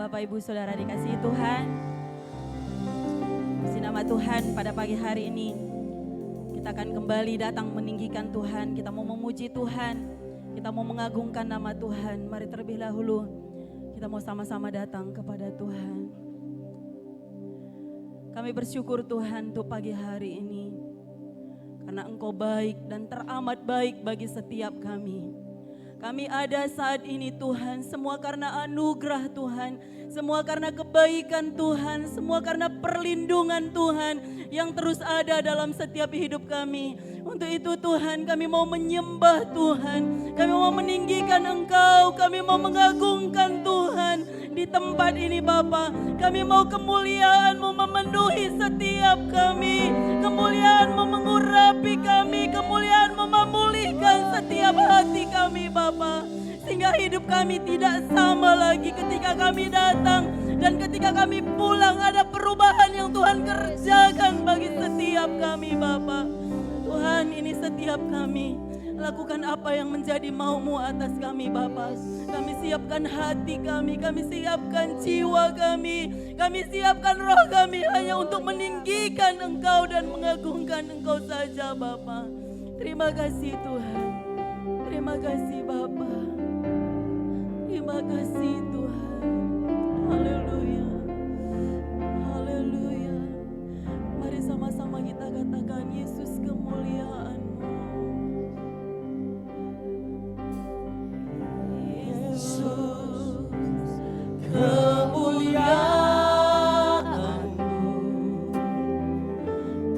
Bapak Ibu Saudara dikasihi Tuhan. Puji nama Tuhan, pada pagi hari ini kita akan kembali datang meninggikan Tuhan. Kita mau memuji Tuhan, kita mau mengagungkan nama Tuhan. Mari terlebih dahulu kita mau sama-sama datang kepada Tuhan. Kami bersyukur Tuhan untuk pagi hari ini, karena Engkau baik dan teramat baik bagi setiap kami. Kami ada saat ini Tuhan, semua karena anugerah Tuhan, semua karena kebaikan Tuhan, semua karena perlindungan Tuhan yang terus ada dalam setiap hidup kami. Untuk itu Tuhan, kami mau menyembah Tuhan, kami mau meninggikan Engkau, kami mau mengagungkan Tuhan di tempat ini Bapa. Kami mau kemuliaan-Mu memenuhi setiap kami, kemuliaan-Mu mengurapi kami, kemuliaan-Mu memulihkan setiap hati kami Bapa. Sehingga hidup kami tidak sama lagi ketika kami datang dan ketika kami pulang, ada perubahan yang Tuhan kerjakan bagi setiap kami Bapa. Tuhan, ini setiap kami lakukan apa yang menjadi mau-Mu atas kami Bapa. Kami siapkan hati kami siapkan jiwa kami siapkan roh kami hanya untuk meninggikan Engkau dan mengagungkan Engkau saja Bapa. Terima kasih Tuhan, terima kasih Bapa, terima kasih Tuhan. Haleluya, haleluya. Mari sama-sama kita katakan, Yesus kemuliaan-Mu. Yesus kemuliaan-Mu,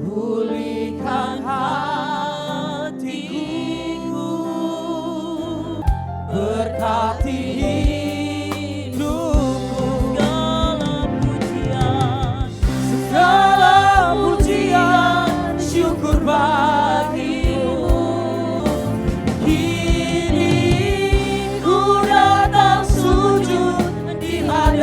pulihkan hatiku, berkati hidupku. Segala pujian syukur bagimu. Kini ku datang sujud di hadapan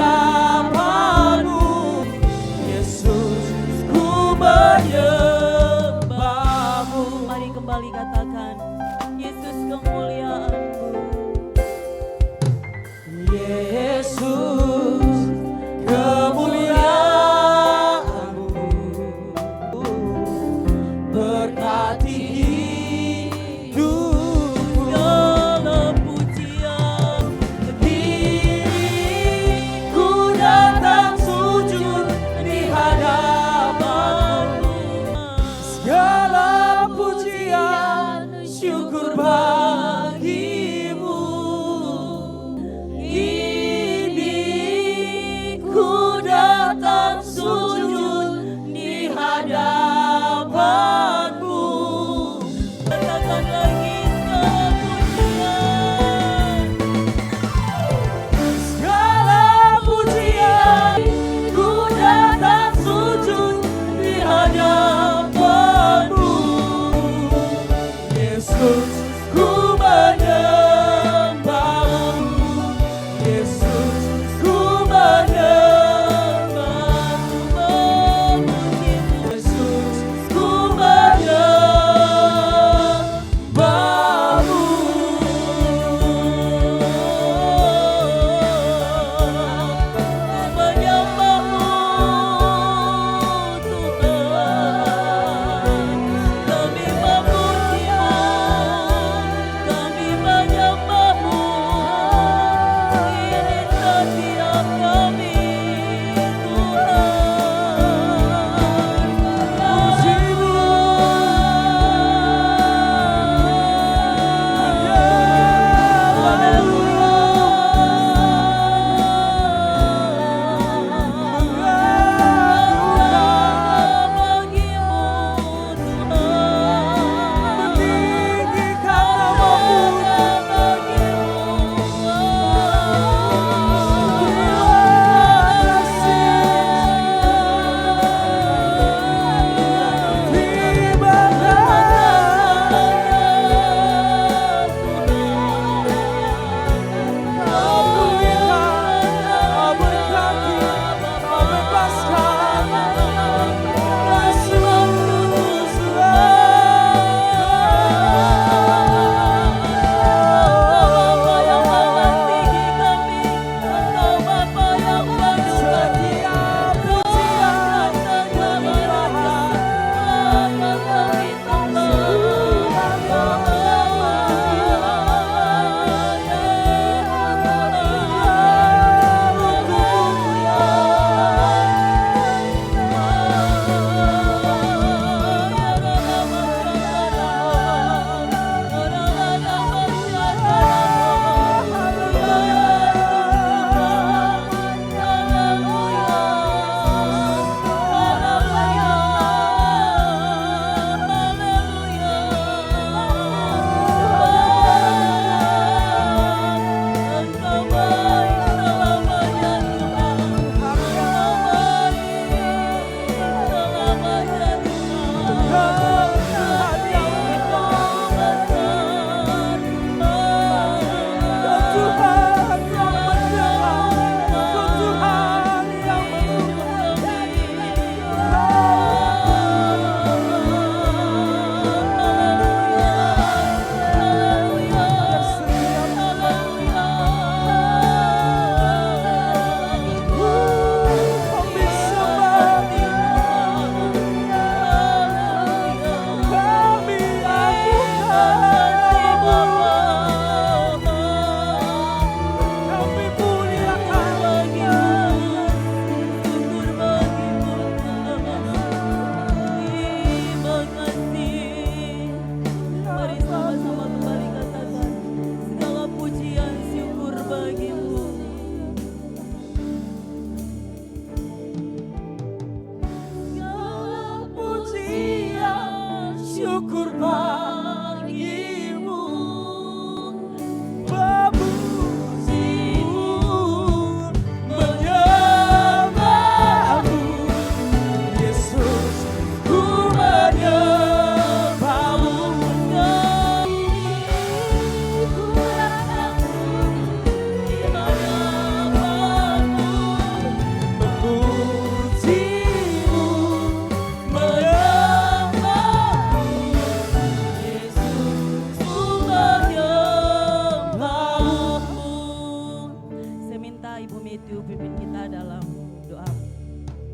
Matthew pimpin kita dalam doa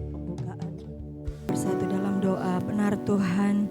pembukaan. Bersatu dalam doa. Benar Tuhan,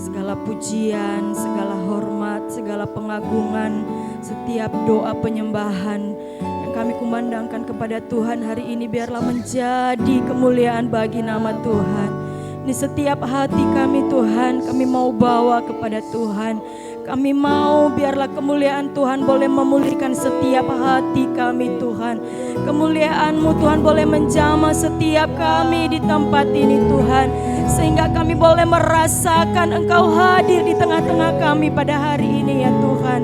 segala pujian, segala hormat, segala pengagungan, setiap doa penyembahan yang kami kumandangkan kepada Tuhan hari ini biarlah menjadi kemuliaan bagi nama Tuhan. Ini setiap hati kami Tuhan, kami mau bawa kepada Tuhan. Kami mau biarlah kemuliaan Tuhan boleh memulihkan setiap hati kami Tuhan. Kemuliaan-Mu Tuhan boleh menjamah setiap kami di tempat ini Tuhan. Sehingga kami boleh merasakan Engkau hadir di tengah-tengah kami pada hari ini ya Tuhan.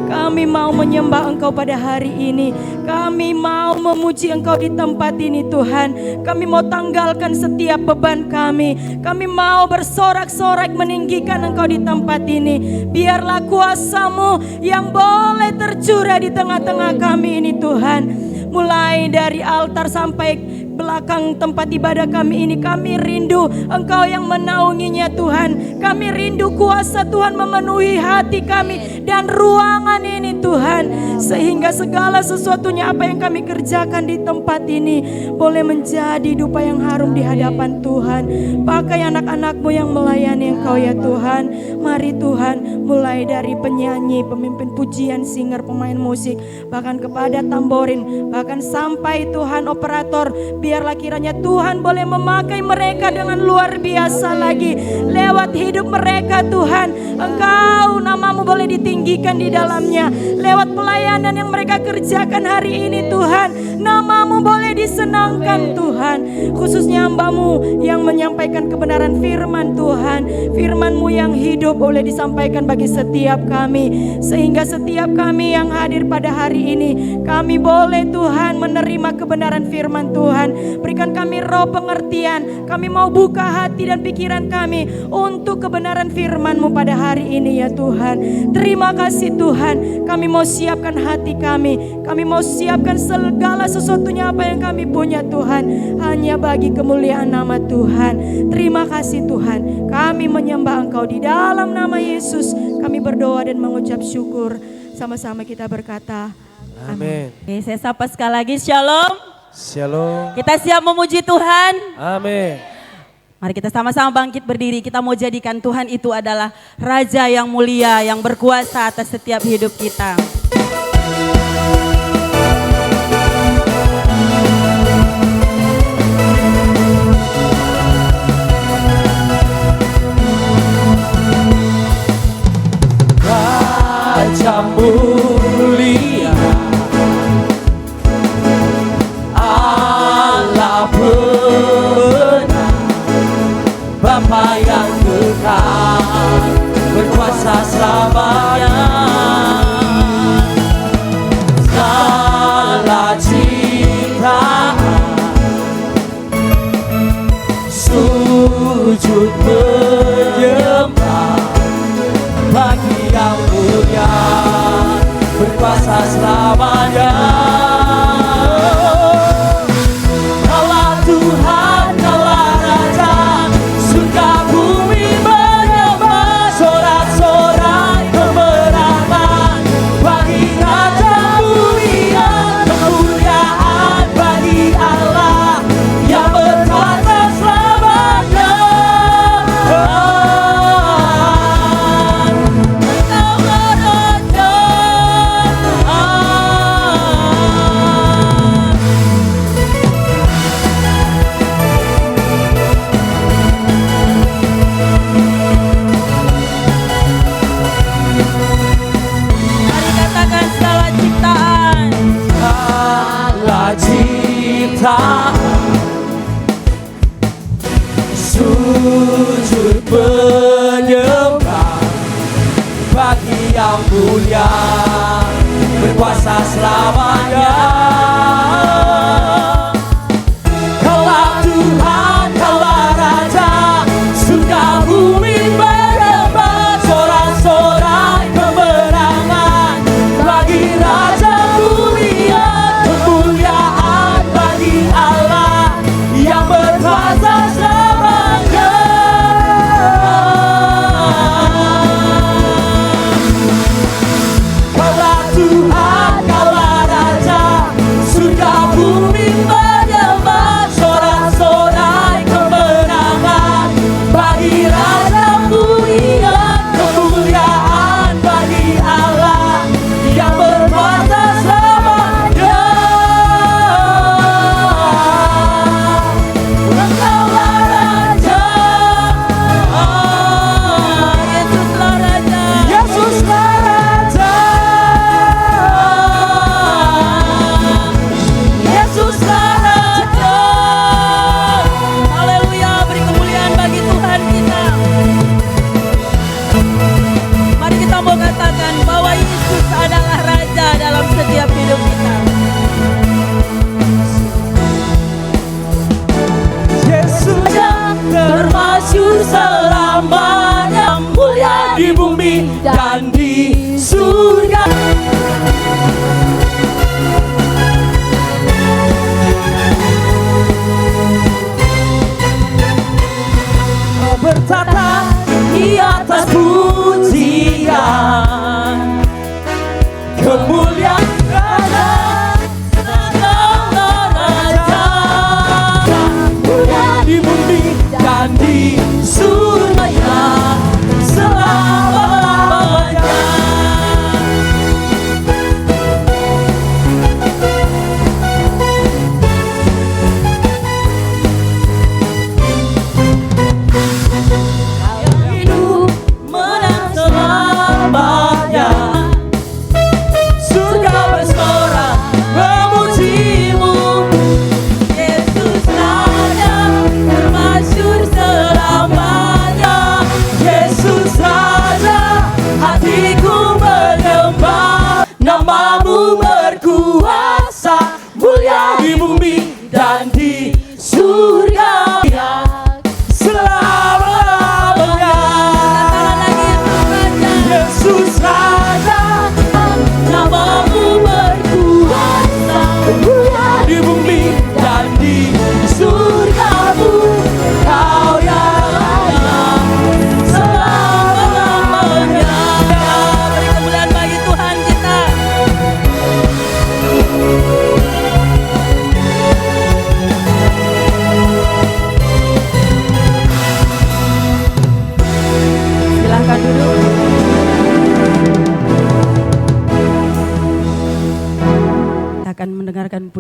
Kami mau menyembah Engkau pada hari ini. Kami mau memuji Engkau di tempat ini Tuhan. Kami mau tanggalkan setiap beban kami. Kami mau bersorak-sorak meninggikan Engkau di tempat ini. Biarlah kuasa-Mu yang boleh tercurah di tengah-tengah kami ini Tuhan. Mulai dari altar sampai belakang tempat ibadah kami ini, kami rindu Engkau yang menaunginya Tuhan. Kami rindu kuasa Tuhan memenuhi hati kami dan ruangan ini Tuhan. Sehingga segala sesuatunya apa yang kami kerjakan di tempat ini boleh menjadi dupa yang harum di hadapan Tuhan. Pakai anak-anak-Mu yang melayani Engkau ya Tuhan. Mari Tuhan, mulai dari penyanyi, pemimpin pujian, singer, pemain musik, bahkan kepada tamborin, bahkan sampai Tuhan operator, biarlah kiranya Tuhan boleh memakai mereka dengan luar biasa lagi. Lewat hidup mereka Tuhan, Engkau nama-Mu boleh ditinggikan di dalamnya. Lewat pelayanan yang mereka kerjakan hari ini Tuhan, nama-Mu boleh disenangkan Tuhan. Khususnya hamba-Mu yang menyampaikan kebenaran firman Tuhan, firman-Mu yang hidup boleh disampaikan bagi setiap kami. Sehingga setiap kami yang hadir pada hari ini, kami boleh Tuhan menerima kebenaran firman Tuhan. Berikan kami roh pengertian. Kami mau buka hati dan pikiran kami untuk kebenaran firman-Mu pada hari ini ya Tuhan. Terima kasih Tuhan. Kami mau siapkan hati kami. Kami mau siapkan segala sesuatunya apa yang kami punya Tuhan. Hanya bagi kemuliaan nama Tuhan. Terima kasih Tuhan. Kami menyembah Engkau di dalam nama Yesus. Kami berdoa dan mengucap syukur. Sama-sama kita berkata amin. Oke, saya sapa sekali lagi, shalom. Shalom. Kita siap memuji Tuhan. Amin. Mari kita sama-sama bangkit berdiri. Kita mau jadikan Tuhan itu adalah Raja yang mulia, yang berkuasa atas setiap hidup kita. Raja mulia, Allah benar, Bapa yang kekal, berkuasa selamanya. Segala ciptaan sujud menyembah bagi yang mulia, berkuasa selamanya. Kaulah Tuhan, Kaulah Raja, surga bumi menyembah, sorak-sorai kemenangan bagi Raja mulia, kemuliaan bagi Allah yang berkuasa selamanya. Mari katakan segala ciptaan. Segala ciptaan sujud menyembah bagi yang mulia, berkuasa selamanya. Kaulah Tuhan, Kaulah Raja, surga bumi menyembah, sorak-sorai kemenangan bagi Raja mulia, kemuliaan bagi Allah yang berkuasa selamanya. Kaulah Tuhan, Kaulah Raja,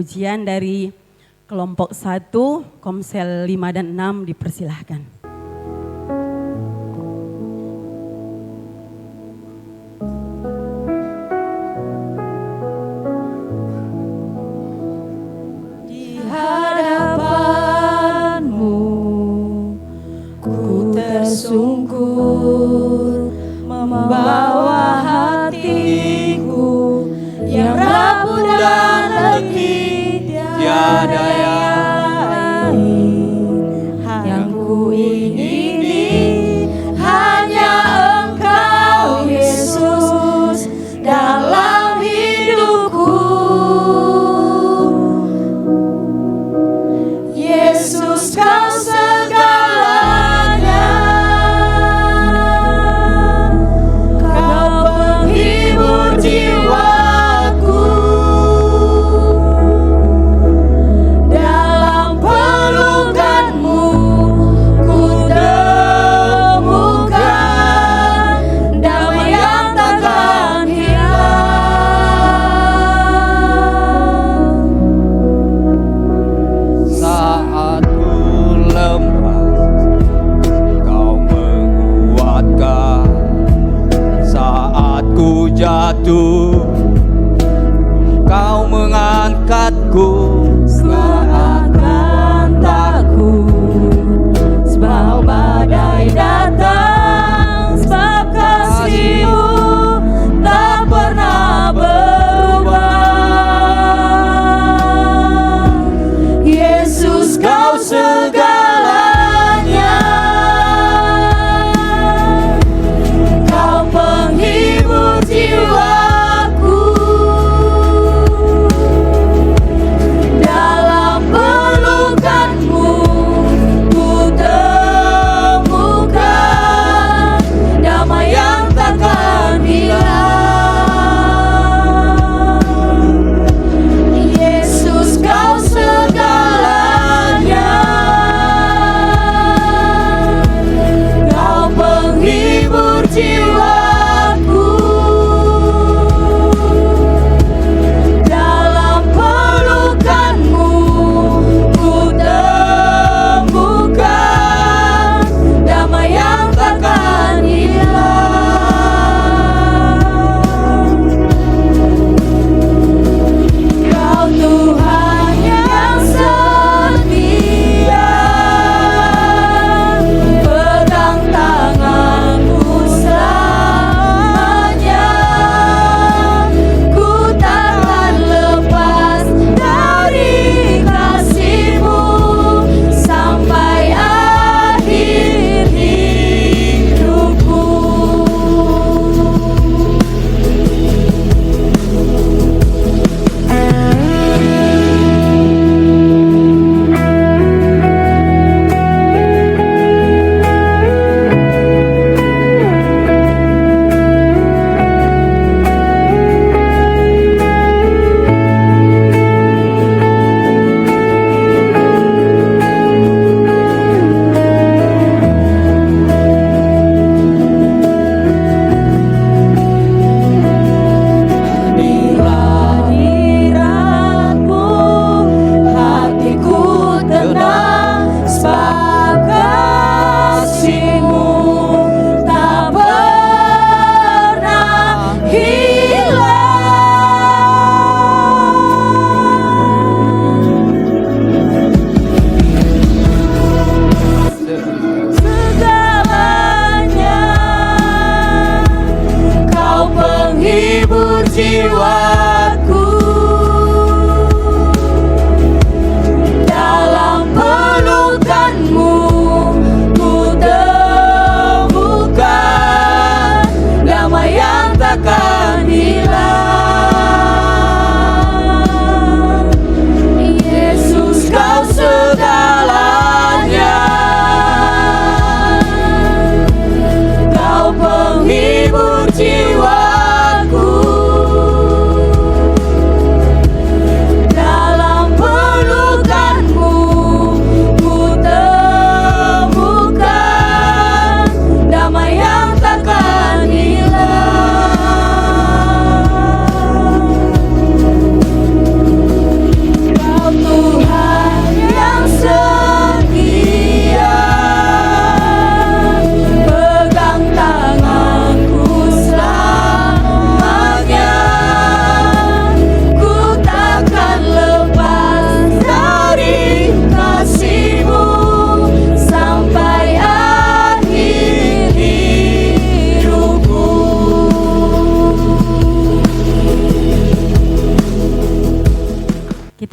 pujian dari kelompok 1, Komsel 5 dan 6 dipersilahkan. Di hadapanmu ku tersungkur, membawa hatiku yang rapuh dan letih, tiada yang lain yang ku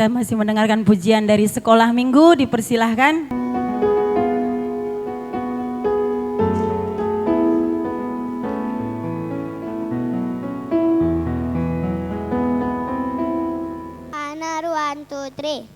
kita masih mendengarkan pujian dari sekolah minggu, dipersilahkan. Anar 1, 2, 3.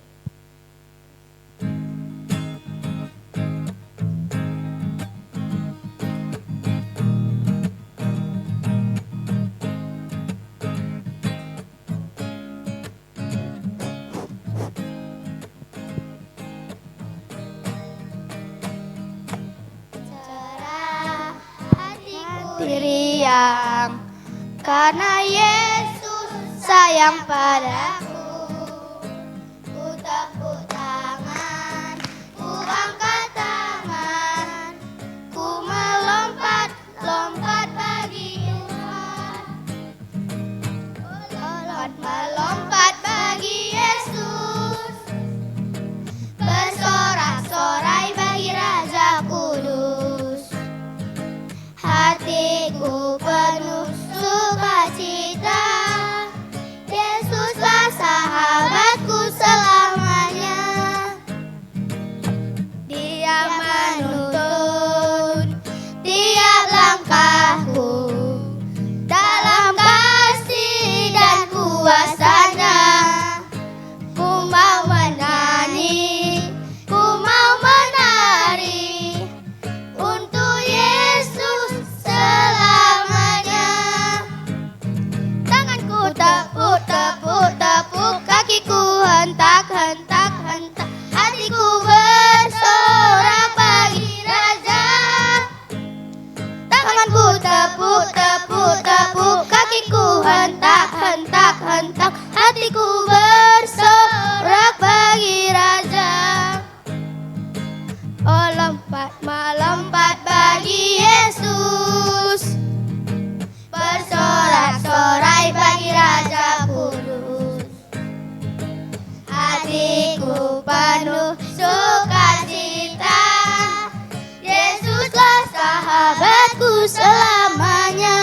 Cerah hatiku riang karena Yesus sayang padaku. Ku tepuk tangan, ku angkat tangan, ku melompat bagi Tuhan. Melompat bagi Yesus, bersorak-sorai bagi Raja Kudus. Hatiku penuh sukacita, Yesuslah sahabatku selamanya. Dia menuntun tiap langkahku dalam kasih dan kuasa-Nya. Ku mau menyanyi, ku mau menari untuk Yesus selamanya. Tanganku tepuk, tepuk, tepuk, kakiku hentak, hentak, hentak, hatiku bersorak bagi Raja. Tanganku tepuk, tepuk, tepuk, kakiku hentak, hentak, hentak, hatiku bersorak bagi Raja. Oh lompat, melompat bagi Yesus, bersorak-sorai bagi Raja Kudus. Hatiku penuh sukacita, Yesuslah sahabatku selamanya.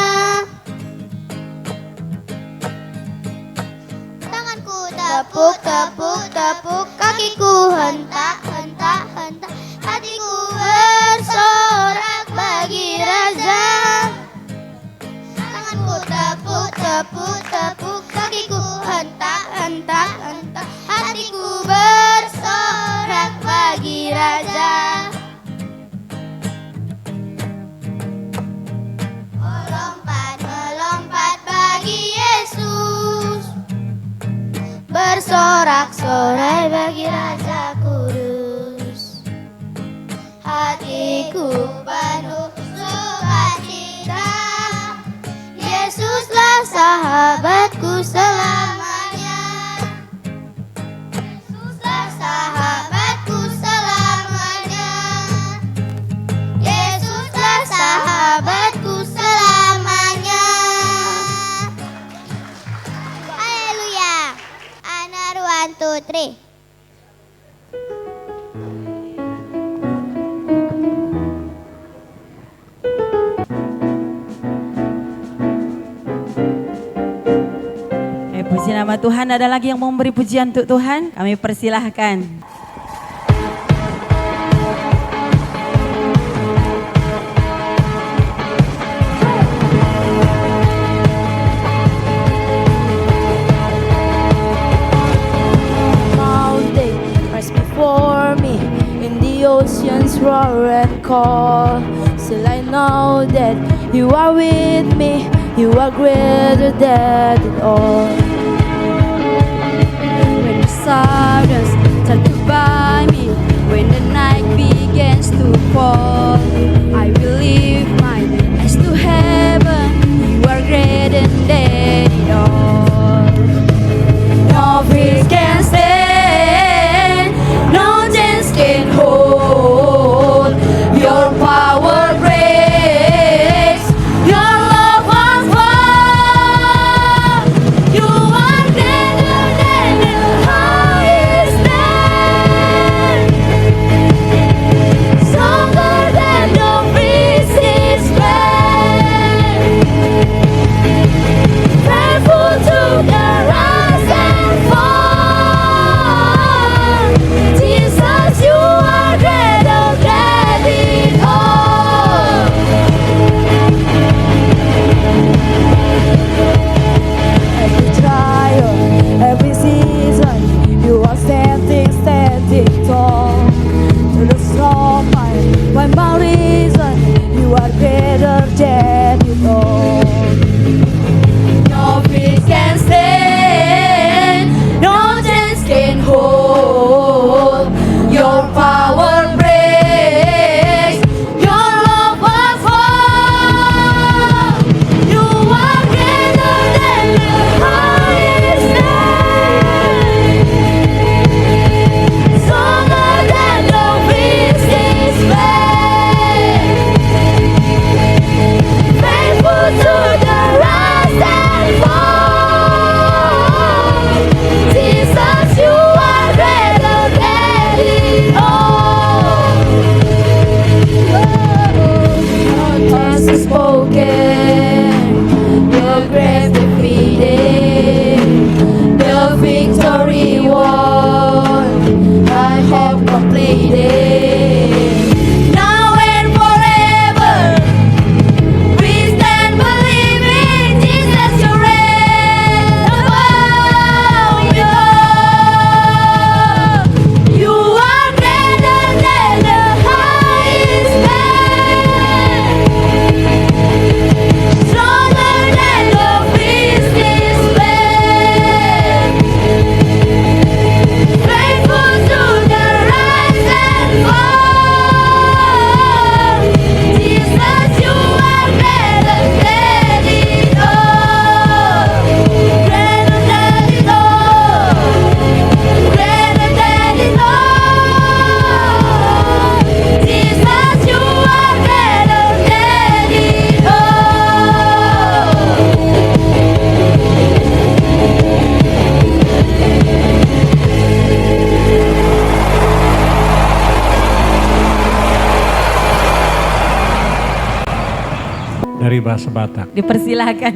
Tanganku tepuk, tepuk, tepuk, kakiku hentak, hentak, hentak, hatiku bersorak bagi Raja. Tanganku tepuk, tepuk, tepuk, kakiku hentak, hentak, hentak, hatiku bersorak bagi Raja. Melompat, melompat bagi Yesus, bersorak-sorai bagi Raja Kudus. Hatiku penuh sukacita, Yesuslah sahabatku selamanya. Yesuslah sahabatku selamanya. Yesuslah sahabatku selamanya. Haleluya. Anar 1, 2, 3. Puji nama Tuhan. Ada lagi yang mau memberi pujian untuk Tuhan? Kami persilahkan. Mountain rise before me, in the oceans roar and call. Still I know that you are with me, you are greater than it all. When the stars start to by me, when the night begins to fall, I will lift my eyes to heaven, you are greater than it all. No fear can stand, no chance can hold. Your power breaks, your love unfolds. You are greater than the highest stand, stronger than day. Now and forever, we stand believing Jesus, your reign above it all. You are greater than the highest man, stronger than the business plan, faithful to the rise and fall. Jesus, you are greater than it all, greater than it all, greater than it all. Jesus, you are greater than it Dari bahasa Batak. Dipersilahkan.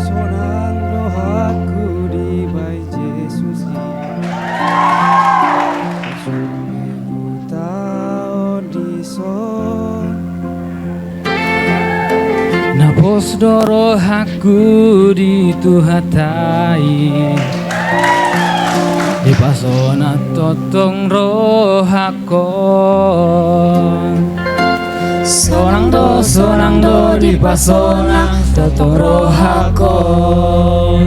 Sonang rohaku di bai Jesus Sume butao di son Napos doro haku di tuhatai Di pasona totong rohakon Sonang do di pasona totong rohakon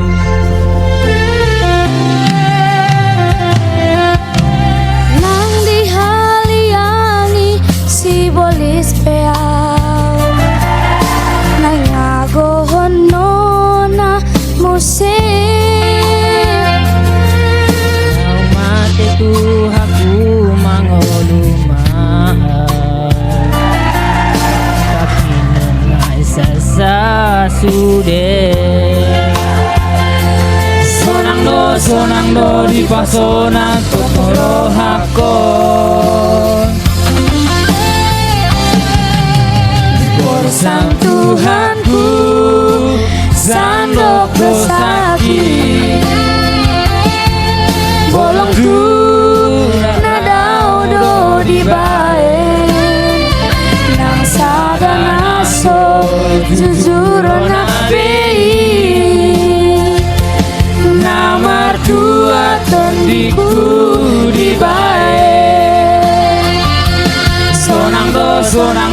nang dihaliangi si bolis peau nangagohon nona musik mati Tuhaku mangolumaan tapi nungai sasude sonang do di pasona totoro hakon Sang Tuhanku sandok besaki bolong du nadao do di bae nang sadang aso jujur nabi namar dua tendiku di bae sonang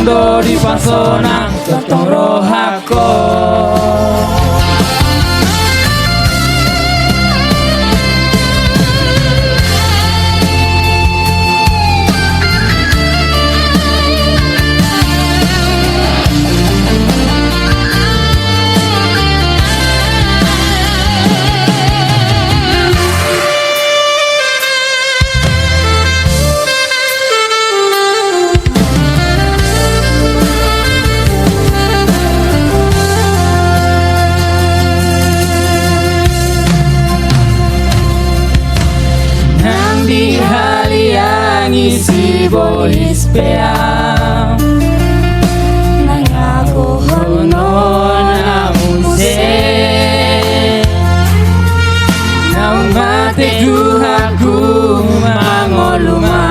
do di pasona totong rohakon si bolis peang nang aku honon amuse nang mati Tuhanku mangoluma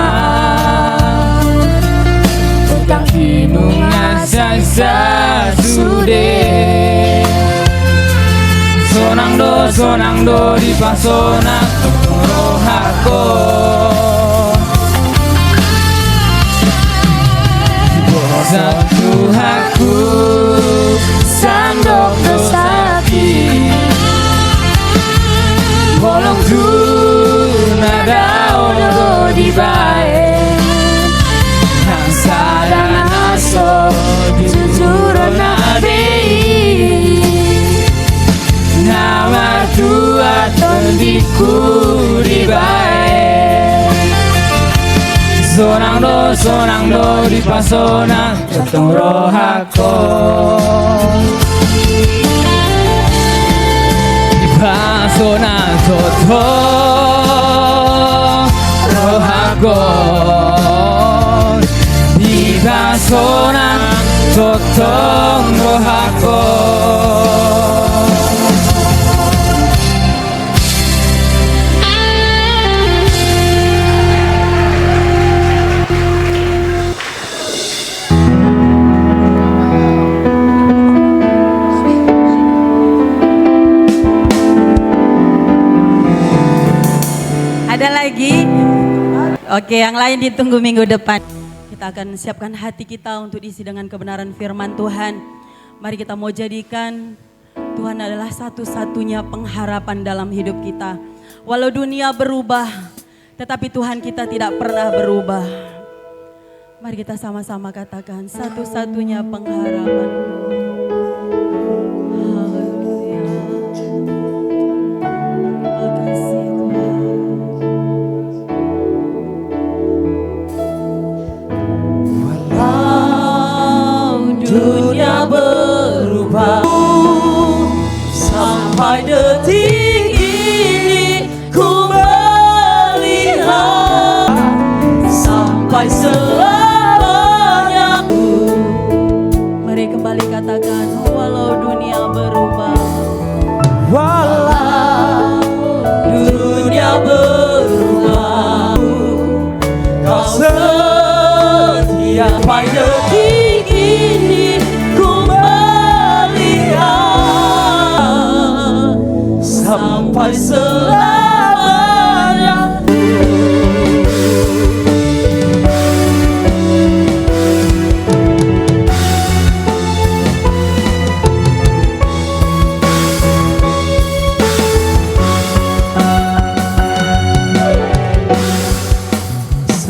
utang hinungan sangsa sude sonang do di pasona rohako Tuhanku sandok besaki bolong du nadao do di bae nang sadang aso jujur nabi nama tua tendiku di bae sonang do sonang do di pasona totong rohako di pasona totong rohako di pasona totong rohako. Ada lagi? Oke, yang lain ditunggu minggu depan. Kita akan siapkan hati kita untuk diisi dengan kebenaran firman Tuhan. Mari kita mau jadikan Tuhan adalah satu-satunya pengharapan dalam hidup kita. Walau dunia berubah, tetapi Tuhan kita tidak pernah berubah. Mari kita sama-sama katakan satu-satunya pengharapanku. Haleluya. Terima kasih Tuhan. Dunia berubah sampai detik ini ku melihat sampai selamanya. Mari kembali katakan walau dunia berubah, walau dunia berubah, kau setia sampai detik ini ku melihat sampai selamanya.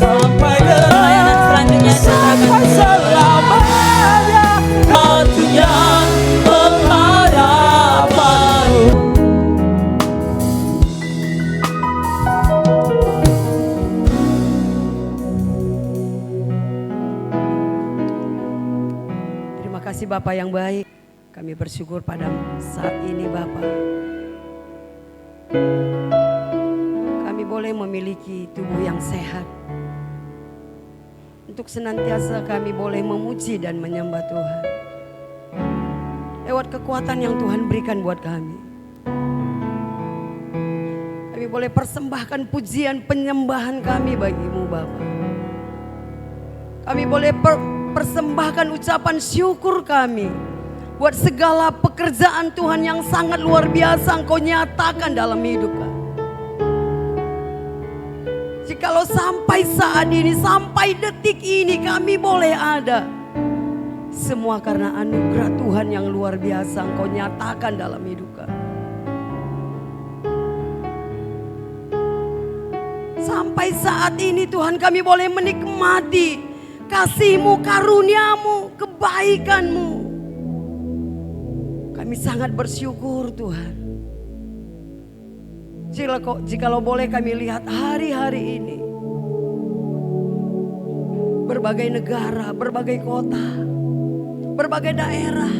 Sampai pelayanan selanjutnya sampai selamanya. Satunya pengharapan. Terima kasih Bapak yang baik. Kami bersyukur pada saat ini Bapak. Kami boleh memiliki tubuh yang sehat. Untuk senantiasa kami boleh memuji dan menyembah Tuhan. Lewat kekuatan yang Tuhan berikan buat kami. Kami boleh persembahkan pujian penyembahan kami bagimu Bapak. Kami boleh persembahkan ucapan syukur kami. Buat segala pekerjaan Tuhan yang sangat luar biasa Engkau nyatakan dalam hidup kami. Jikalau sampai saat ini, sampai detik ini kami boleh ada, semua karena anugerah Tuhan yang luar biasa Engkau nyatakan dalam hidup kami. Sampai saat ini Tuhan kami boleh menikmati kasih-Mu, karunia-Mu, kebaikan-Mu. Kami sangat bersyukur Tuhan. Jikalau boleh kami lihat hari-hari ini, berbagai negara, berbagai kota, berbagai daerah,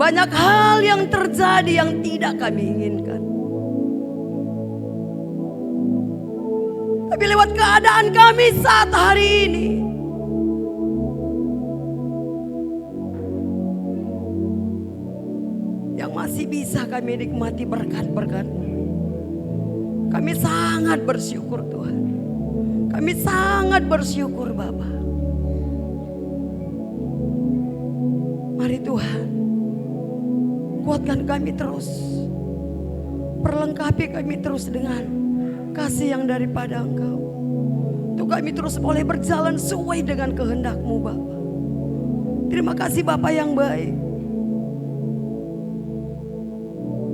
banyak hal yang terjadi yang tidak kami inginkan. Tapi lewat keadaan kami saat hari ini, yang masih bisa kami nikmati berkat-berkat-Mu, kami sangat bersyukur Tuhan. Kami sangat bersyukur Bapa. Mari Tuhan, kuatkan kami terus, perlengkapi kami terus dengan kasih yang daripada Engkau. Untuk kami terus boleh berjalan sesuai dengan kehendak-Mu Bapa. Terima kasih Bapa yang baik.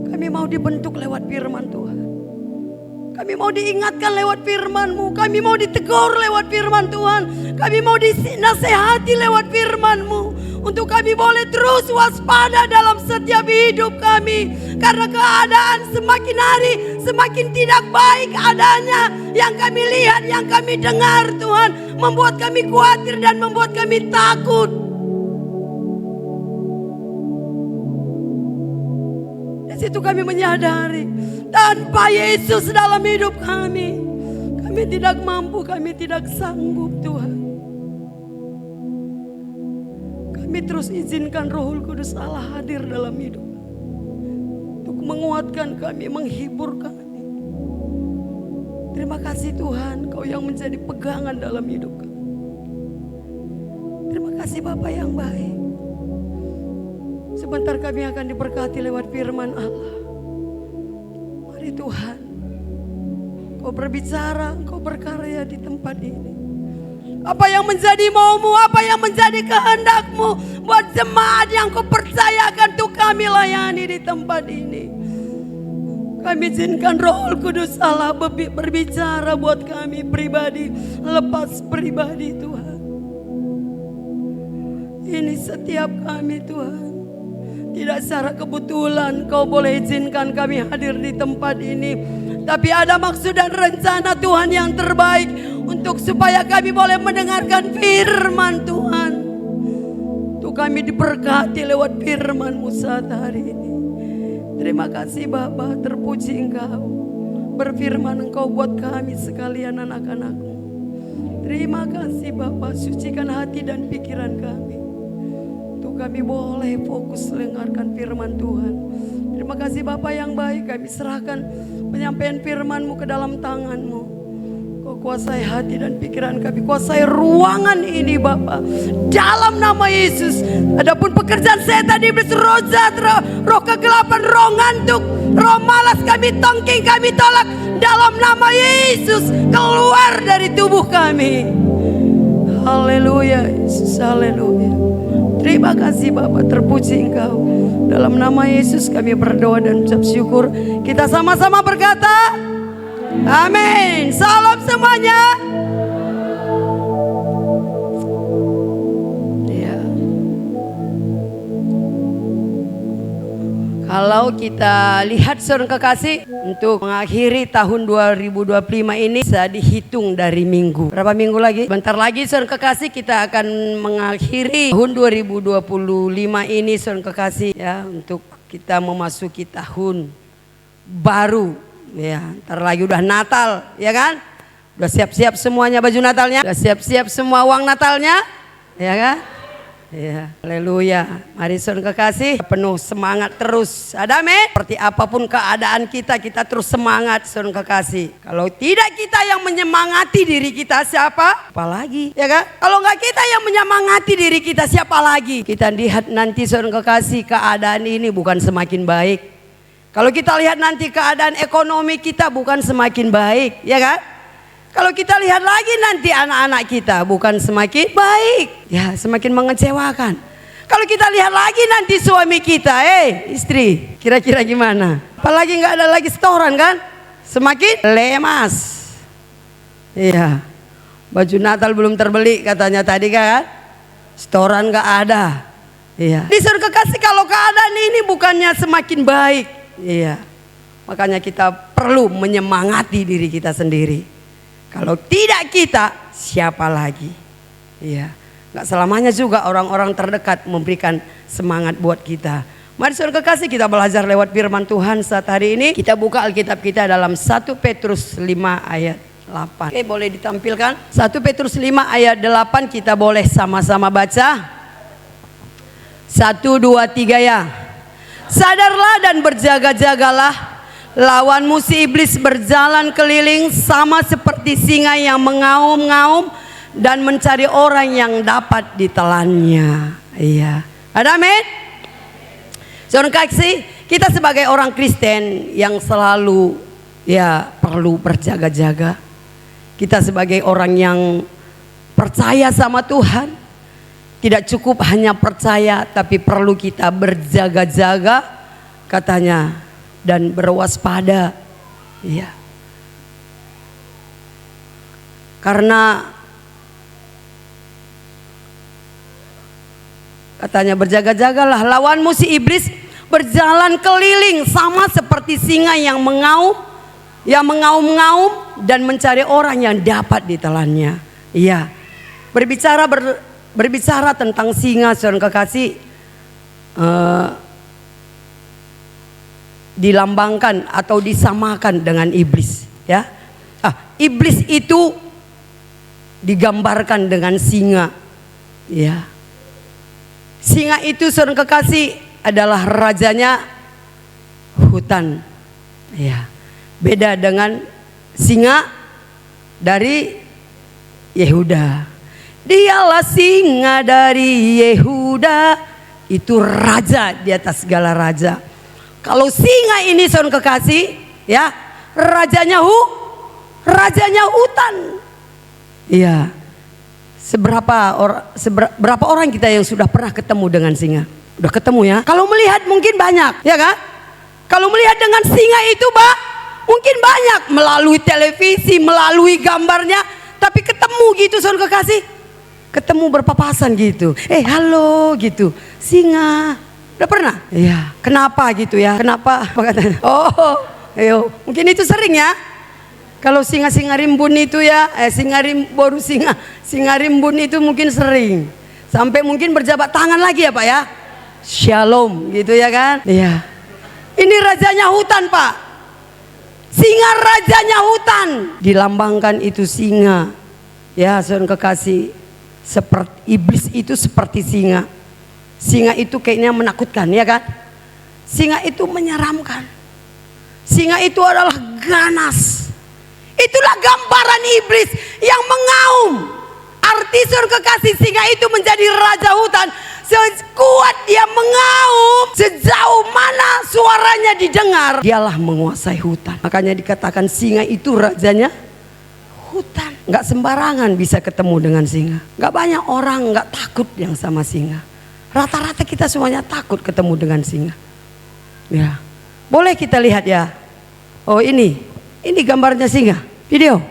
Kami mau dibentuk lewat firman Tuhan. Kami mau diingatkan lewat firman-Mu. Kami mau ditegur lewat firman Tuhan. Kami mau dinasehati lewat firman-Mu. Untuk kami boleh terus waspada dalam setiap hidup kami. Karena keadaan semakin hari semakin tidak baik adanya. Yang kami lihat, yang kami dengar Tuhan, membuat kami khawatir dan membuat kami takut. Di situ kami menyadari, tanpa Yesus dalam hidup kami tidak mampu, kami tidak sanggup Tuhan. Kami terus izinkan Roh Kudus Allah hadir dalam hidup untuk menguatkan kami, menghibur kami. Terima kasih Tuhan, Kau yang menjadi pegangan dalam hidup kami. Terima kasih Bapa yang baik. Sebentar kami akan diberkati lewat firman Allah. Mari Tuhan, Kau berbicara, Kau berkarya di tempat ini. Apa yang menjadi maumu, apa yang menjadi kehendak-Mu buat jemaat yang Kau percayakan untuk kami layani di tempat ini. Kami izinkan Roh Kudus Allah berbicara buat kami pribadi, lepas pribadi Tuhan. Ini setiap kami Tuhan. Tidak secara kebetulan Kau boleh izinkan kami hadir di tempat ini. Tapi ada maksud dan rencana Tuhan yang terbaik untuk supaya kami boleh mendengarkan firman Tuhan. Untuk kami diberkati lewat firman-Mu saat hari ini. Terima kasih Bapa, terpuji Engkau. Berfirman Engkau buat kami sekalian anak-anak-Mu. Terima kasih Bapa, sucikan hati dan pikiran kami. Untuk kami boleh fokus mendengarkan firman Tuhan. Terima kasih Bapa yang baik, kami serahkan penyampaian firman-Mu ke dalam tangan-Mu. Kau kuasai hati dan pikiran kami, kuasai ruangan ini Bapa. Dalam nama Yesus. Adapun pekerjaan setan, iblis, roh jahat, roh kegelapan, roh ngantuk, roh malas kami tongking, kami tolak. Dalam nama Yesus, keluar dari tubuh kami. Haleluya Yesus, haleluya. Terima kasih Bapa, terpuji Engkau. Dalam nama Yesus kami berdoa dan ucap syukur. Kita sama-sama berkata, amin. Salam semuanya. Ya. Kalau kita lihat saudara kekasih, untuk mengakhiri tahun 2025 ini bisa dihitung dari minggu. Berapa minggu lagi? Bentar lagi saudara kekasih kita akan mengakhiri tahun 2025 ini saudara kekasih ya, untuk kita memasuki tahun baru. Ya, ntar lagi udah Natal, ya kan? Udah siap-siap semuanya baju Natalnya? Udah siap-siap semua uang Natalnya? Ya kan? Ya, haleluya. Mari saudara kekasih, penuh semangat terus. Ada amin? Seperti apapun keadaan kita, kita terus semangat saudara kekasih. Kalau tidak kita yang menyemangati diri kita, siapa? Apalagi, ya kan? Kalau nggak kita yang menyemangati diri kita, siapa lagi? Kita lihat nanti saudara kekasih, keadaan ini bukan semakin baik. Kalau kita lihat nanti keadaan ekonomi kita bukan semakin baik, ya kan? Kalau kita lihat lagi nanti anak-anak kita bukan semakin baik, ya semakin mengecewakan. Kalau kita lihat lagi nanti suami kita, istri, kira-kira gimana? Apalagi nggak ada lagi setoran kan? Semakin lemas. Iya, baju Natal belum terbeli katanya tadi kan? Setoran nggak ada. Iya. Di saudara kekasih, kalau keadaan ini bukannya semakin baik. Iya, makanya kita perlu menyemangati diri kita sendiri. Kalau tidak kita, siapa lagi? Iya, nggak selamanya juga orang-orang terdekat memberikan semangat buat kita. Mari saudara kekasih, kita belajar lewat firman Tuhan saat hari ini. Kita buka Alkitab kita dalam 1 Petrus 5 ayat 8. Oke, boleh ditampilkan? 1 Petrus 5 ayat 8, kita boleh sama-sama baca. 1, 2, 3 ya. Sadarlah dan berjaga-jagalah, lawanmu si iblis berjalan keliling sama seperti singa yang mengaum-ngaum dan mencari orang yang dapat ditelannya. Iya, ada amin? Saudara kasih, kita sebagai orang Kristen yang selalu ya perlu berjaga-jaga. Kita sebagai orang yang percaya sama Tuhan, tidak cukup hanya percaya, tapi perlu kita berjaga-jaga katanya dan berwaspada. Iya. Karena katanya berjaga-jagalah, lawanmu si iblis berjalan keliling sama seperti singa yang mengaum-ngaum dan mencari orang yang dapat ditelannya. Iya. Berbicara tentang singa, saudara kekasih, dilambangkan atau disamakan dengan iblis, ya. Iblis itu digambarkan dengan singa, ya. Singa itu, saudara kekasih, adalah rajanya hutan, ya. Beda dengan singa dari Yehuda. Dialah singa dari Yehuda, itu raja di atas segala raja. Kalau singa ini, saudara kekasih, ya, rajanya hutan. Iya. Berapa orang kita yang sudah pernah ketemu dengan singa? Udah ketemu ya? Kalau melihat mungkin banyak, ya kan? Kalau melihat dengan singa itu, mungkin banyak melalui televisi, melalui gambarnya, tapi ketemu gitu, saudara kekasih. Ketemu berpapasan gitu. Halo gitu. Singa. Udah pernah? Iya. Kenapa gitu ya? Kenapa? Mungkin itu sering ya. Kalau singa-singa rimbun itu ya, singa rimbun itu mungkin sering. Sampai mungkin berjabat tangan lagi ya Pak ya. Shalom gitu ya kan? Iya. Ini rajanya hutan Pak. Singa rajanya hutan. Dilambangkan itu singa. Ya, saudara kekasih. Seperti iblis itu seperti singa. Singa itu kayaknya menakutkan, ya kan? Singa itu menyeramkan. Singa itu adalah ganas. Itulah gambaran iblis yang mengaum. Arti, saudara kekasih, singa itu menjadi raja hutan. Sekuat dia mengaum, sejauh mana suaranya didengar, dialah menguasai hutan. Makanya dikatakan singa itu rajanya hutan. Nggak sembarangan bisa ketemu dengan singa. Nggak banyak orang nggak takut yang sama singa. Rata-rata kita semuanya takut ketemu dengan singa. Ya, boleh kita lihat ya. Oh ini gambarnya singa. Video.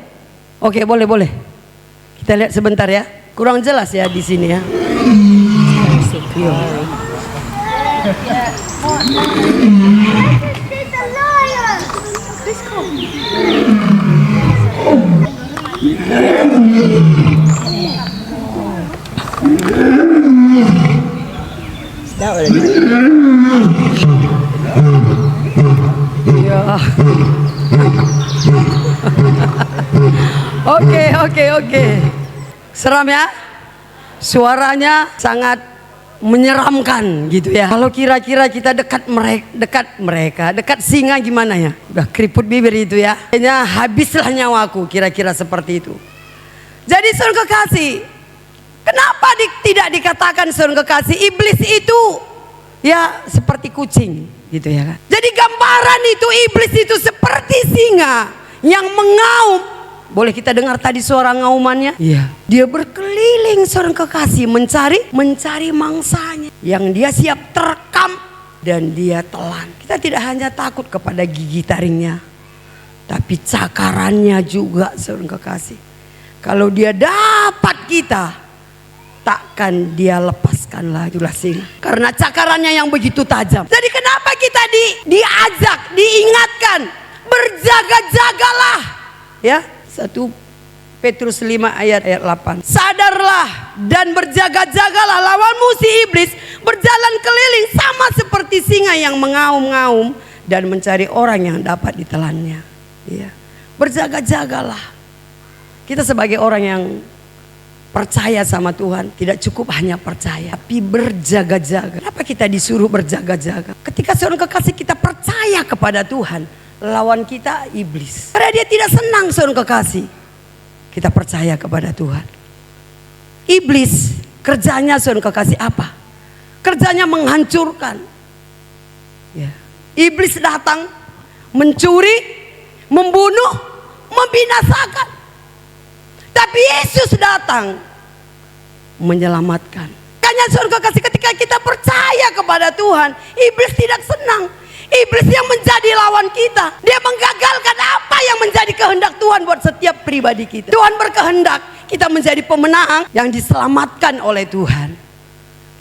Oke, boleh. Kita lihat sebentar ya. Kurang jelas ya di sini ya. Oke. Seram ya? Suaranya sangat menyeramkan gitu ya. Kalau kira-kira kita dekat singa gimana ya? Udah keriput bibir itu ya. Kayaknya habislah nyawaku, kira-kira seperti itu. Jadi saudara kekasih, kenapa tidak dikatakan saudara kekasih iblis itu ya seperti kucing gitu ya kan? Jadi gambaran itu iblis itu seperti singa yang mengaum. Boleh kita dengar tadi suara ngaumannya? Iya. Dia berkeliling saudara kekasih mencari mangsanya yang dia siap terkam dan dia telan. Kita tidak hanya takut kepada gigi taringnya, tapi cakarannya juga saudara kekasih. Kalau dia dapat kita, takkan dia lepaskan lagi. Itulah singa. Karena cakarannya yang begitu tajam. Jadi kenapa kita diajak, diingatkan, berjaga-jagalah. Ya, 1 Petrus 5 ayat 8. Sadarlah dan berjaga-jagalah, lawanmu si iblis berjalan keliling sama seperti singa yang mengaum-ngaum dan mencari orang yang dapat ditelannya. Ya. Berjaga-jagalah. Kita sebagai orang yang percaya sama Tuhan, tidak cukup hanya percaya, tapi berjaga-jaga. Kenapa kita disuruh berjaga-jaga? Ketika seorang kekasih kita percaya kepada Tuhan, lawan kita iblis. Karena dia tidak senang seorang kekasih. Kita percaya kepada Tuhan. Iblis kerjanya seorang kekasih apa? Kerjanya menghancurkan. Ya. Iblis datang mencuri, membunuh, membinasakan. Tapi Yesus datang menyelamatkan. Makanya saudara kekasih, ketika kita percaya kepada Tuhan, iblis tidak senang. Iblis yang menjadi lawan kita, dia menggagalkan apa yang menjadi kehendak Tuhan buat setiap pribadi kita. Tuhan berkehendak kita menjadi pemenang yang diselamatkan oleh Tuhan.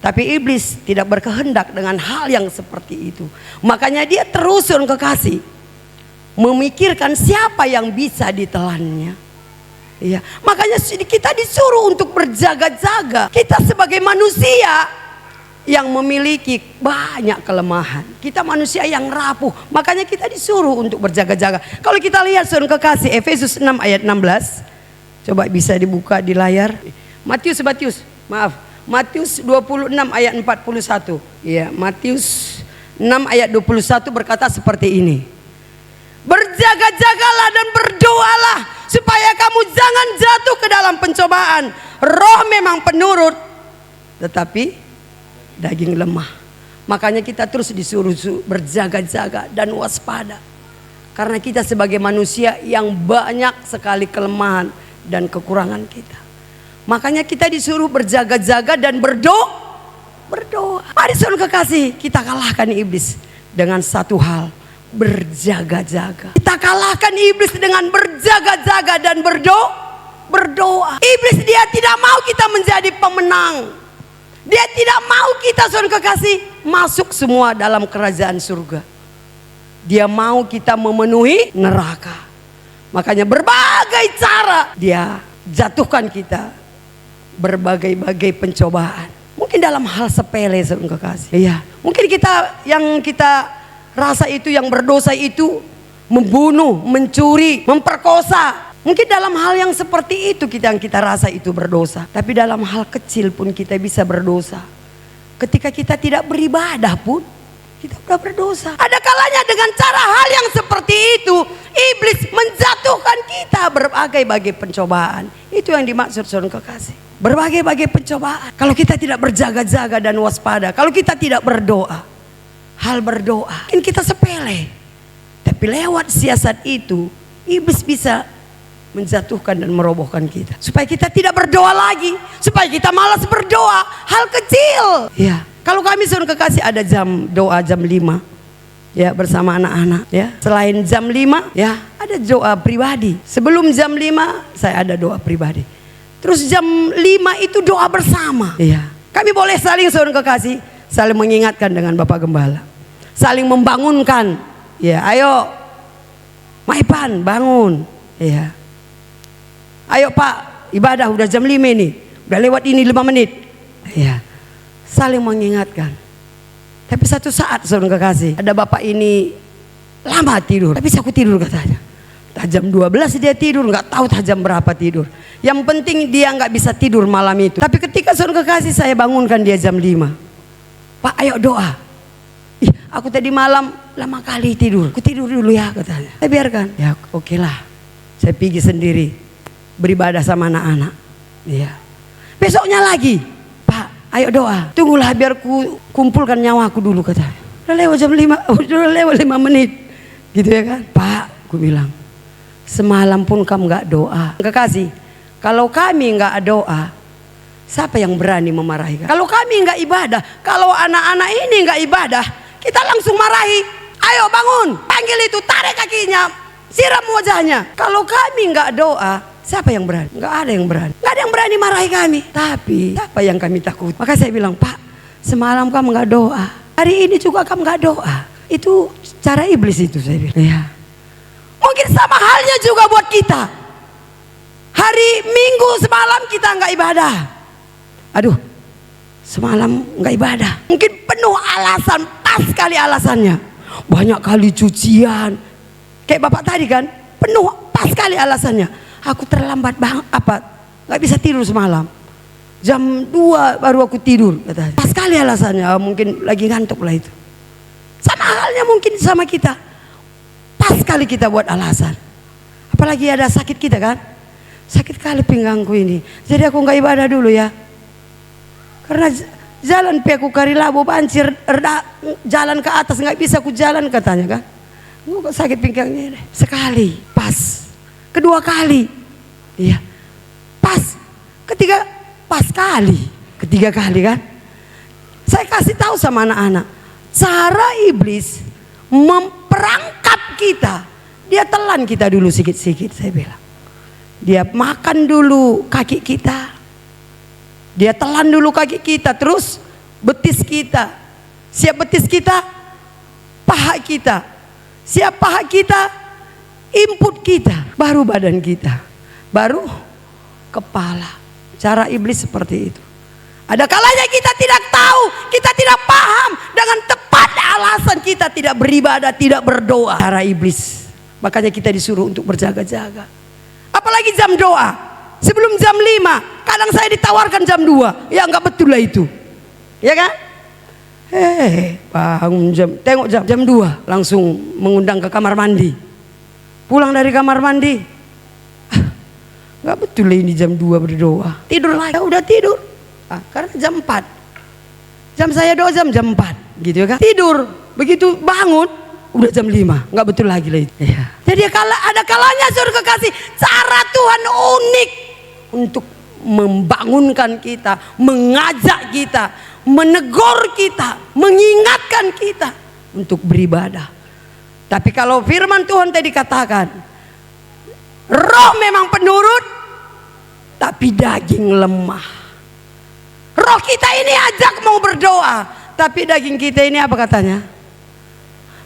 Tapi iblis tidak berkehendak dengan hal yang seperti itu. Makanya dia terus saudara kekasih memikirkan siapa yang bisa ditelannya. Iya, makanya kita disuruh untuk berjaga-jaga. Kita sebagai manusia yang memiliki banyak kelemahan. Kita manusia yang rapuh. Makanya kita disuruh untuk berjaga-jaga. Kalau kita lihat saudara kekasih Efesus 6 ayat 16. Coba bisa dibuka di layar. Matius 26 ayat 41. Ya, Matius 6 ayat 21 berkata seperti ini. Berjaga-jagalah dan berdoalah supaya kamu jangan jatuh ke dalam pencobaan. Roh memang penurut, tetapi daging lemah. Makanya kita terus disuruh berjaga-jaga dan waspada. Karena kita sebagai manusia yang banyak sekali kelemahan dan kekurangan kita. Makanya kita disuruh berjaga-jaga dan berdoa. Mari saudara kekasih, kita kalahkan iblis dengan satu hal, berjaga-jaga. Kita kalahkan iblis dengan berjaga-jaga dan berdoa. Iblis dia tidak mau kita menjadi pemenang. Dia tidak mau kita saudara kekasih masuk semua dalam kerajaan surga. Dia mau kita memenuhi neraka. Makanya berbagai cara dia jatuhkan kita berbagai-bagai pencobaan. Mungkin dalam hal sepele saudara kekasih. Iya, mungkin kita rasa itu yang berdosa itu membunuh, mencuri, memperkosa. Mungkin dalam hal yang seperti itu yang kita rasa itu berdosa. Tapi dalam hal kecil pun kita bisa berdosa. Ketika kita tidak beribadah pun kita sudah berdosa. Ada kalanya dengan cara hal yang seperti itu iblis menjatuhkan kita berbagai-bagai pencobaan. Itu yang dimaksud saudara kekasih. Berbagai-bagai pencobaan. Kalau kita tidak berjaga-jaga dan waspada, kalau kita tidak berdoa, hal berdoa mungkin kita sepele. Tapi lewat siasat itu iblis bisa menjatuhkan dan merobohkan kita. Supaya kita tidak berdoa lagi, supaya kita malas berdoa hal kecil. Ya, kalau kami saudara kekasih ada doa jam 5 ya bersama anak-anak ya. Selain jam 5 ya ada doa pribadi. Sebelum jam 5 saya ada doa pribadi. Terus jam 5 itu doa bersama. Iya. Kami boleh saling saudara kekasih, saling mengingatkan dengan Bapak Gembala. Saling membangunkan. Ya, ayo Maipan bangun. Ya. Ayo Pak, ibadah udah jam 5 ini. Udah lewat ini 5 menit. Ya. Saling mengingatkan. Tapi satu saat saudara kekasih, ada bapak ini lama tidur. Tapi aku tidur katanya. Jam 12 dia tidur, nggak tahu jam berapa tidur. Yang penting dia nggak bisa tidur malam itu. Tapi ketika saudara kekasih saya bangunkan dia jam 5. Pak ayo doa. Ih, aku tadi malam lama kali tidur. Aku tidur dulu ya katanya. Saya biarkan. Ya oke lah. Saya pergi sendiri beribadah sama anak-anak. Iya. Besoknya lagi. Pak ayo doa. Tunggulah biar ku kumpulkan nyawaku dulu katanya. Udah lewat jam 5. Udah lewat 5 menit. Gitu ya kan. Pak aku bilang. Semalam pun kamu nggak doa. Kekasih, kalau kami nggak doa, siapa yang berani memarahi kami? Kalau kami nggak ibadah, kalau anak-anak ini nggak ibadah, kita langsung marahi. Ayo bangun, panggil itu, tarik kakinya, siram wajahnya. Kalau kami nggak doa, siapa yang berani? Nggak ada yang berani. Nggak ada yang berani marahi kami. Tapi siapa yang kami takut? Maka saya bilang, Pak, semalam kamu nggak doa, hari ini juga kamu nggak doa. Itu cara iblis itu, saya bilang. Ya. Mungkin sama halnya juga buat kita. Hari Minggu semalam kita nggak ibadah. Aduh, semalam nggak ibadah. Mungkin penuh alasan, pas sekali alasannya. Banyak kali cucian. Kayak bapak tadi kan, penuh pas sekali alasannya. Aku terlambat banget, nggak bisa tidur semalam. Jam 2 baru aku tidur katanya. Pas sekali alasannya, mungkin lagi ngantuk lah itu. Sama halnya mungkin sama kita. Pas kali kita buat alasan. Apalagi ada sakit kita kan. Sakit kali pinggangku ini. Jadi aku nggak ibadah dulu ya. Karena jalan aku kari labo banjir. Jalan ke atas nggak bisa aku jalan katanya kan. Gue sakit pinggangnya deh. Sekali pas. Kedua kali. Iya. Pas. Ketiga kali kan. Saya kasih tahu sama anak-anak. Cara iblis memperangkap kita, dia telan kita dulu sikit-sikit, saya bilang. Dia makan dulu kaki kita, dia telan dulu kaki kita, terus betis kita. Siap betis kita, paha kita. Siap paha kita, input kita. Baru badan kita, baru kepala. Cara iblis seperti itu. Ada kalanya kita tidak tahu, kita tidak paham. Dengan tepat alasan kita tidak beribadah, tidak berdoa. Cara iblis. Makanya kita disuruh untuk berjaga-jaga. Apalagi jam doa. Sebelum jam 5, kadang saya ditawarkan jam 2. Ya enggak betul lah itu. Ya kan? Bangun tengok jam 2, langsung mengundang ke kamar mandi. Pulang dari kamar mandi. Enggak betul lah ini jam 2 berdoa. Tidur lagi, udah tidur. Karena jam 4. Jam saya doa jam 4, gitu kan? Tidur. Begitu bangun udah jam 5, nggak betul lagi lah itu. Ya. Jadi ada kalanya surga kasih cara Tuhan unik untuk membangunkan kita, mengajak kita, menegur kita, mengingatkan kita untuk beribadah. Tapi kalau firman Tuhan tadi katakan, roh memang penurut, tapi daging lemah. Roh kita ini ajak mau berdoa, tapi daging kita ini apa katanya?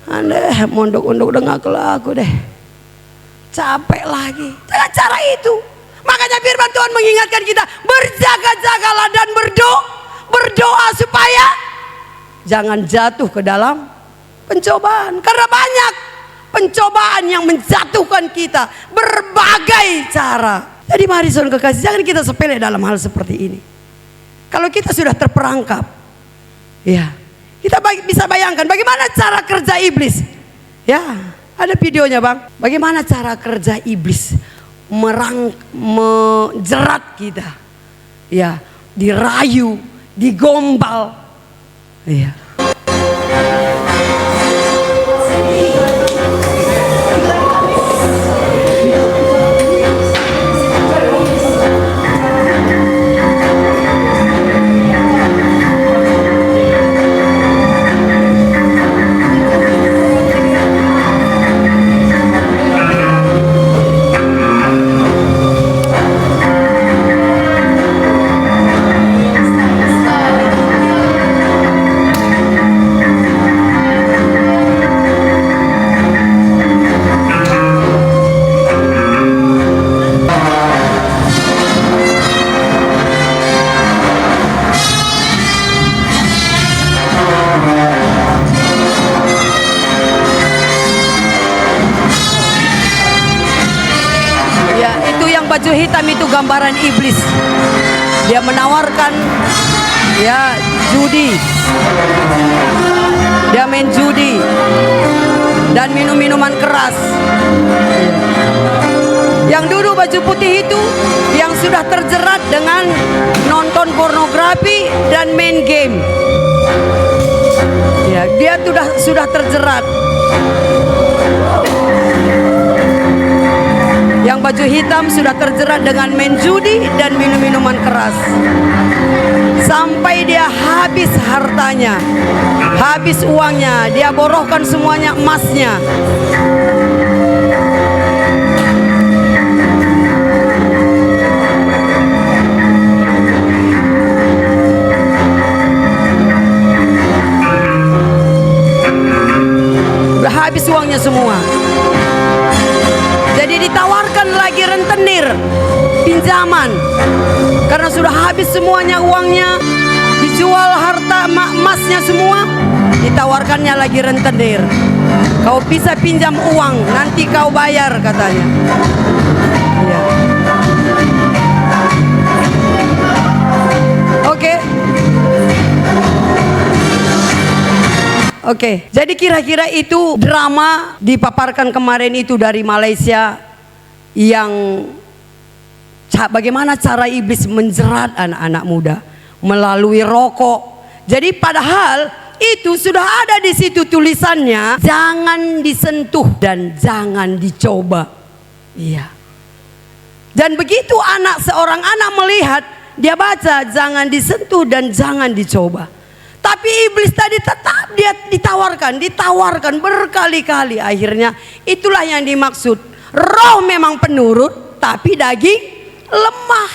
Aneh, mondok-ondok udah gak kelaku deh. Capek lagi. Dengan cara itu. Makanya firman Tuhan mengingatkan kita, berjaga-jagalah dan berdoa supaya jangan jatuh ke dalam pencobaan. Karena banyak pencobaan yang menjatuhkan kita, berbagai cara. Jadi mari saudara kekasih, jangan kita sepele dalam hal seperti ini. Kalau kita sudah terperangkap, ya, kita bisa bayangkan bagaimana cara kerja iblis. Ya, ada videonya bang. Bagaimana cara kerja iblis menjerat kita. Ya, dirayu, digombal. Ya. Baju hitam itu gambaran iblis. Dia menawarkan ya judi. Dia main judi dan minum minuman keras. Yang duduk baju putih itu yang sudah terjerat dengan nonton pornografi dan main game. Ya, dia sudah terjerat. Yang baju hitam sudah terjerat dengan main judi dan minum minuman keras. Sampai dia habis hartanya, habis uangnya, dia borokkan semuanya emasnya. Udah habis uangnya semua. Jadi ditawarkan lagi rentenir pinjaman karena sudah habis semuanya uangnya, dijual harta emasnya semua, ditawarkannya lagi rentenir. Kau bisa pinjam uang, nanti kau bayar katanya. Ya. Oke, jadi kira-kira itu drama dipaparkan kemarin itu dari Malaysia yang bagaimana cara iblis menjerat anak-anak muda melalui rokok. Jadi padahal itu sudah ada di situ tulisannya, jangan disentuh dan jangan dicoba. Iya. Dan begitu seorang anak melihat, dia baca jangan disentuh dan jangan dicoba. Tapi iblis tadi tetap dia ditawarkan berkali-kali. Akhirnya itulah yang dimaksud. Roh memang penurut, tapi daging lemah.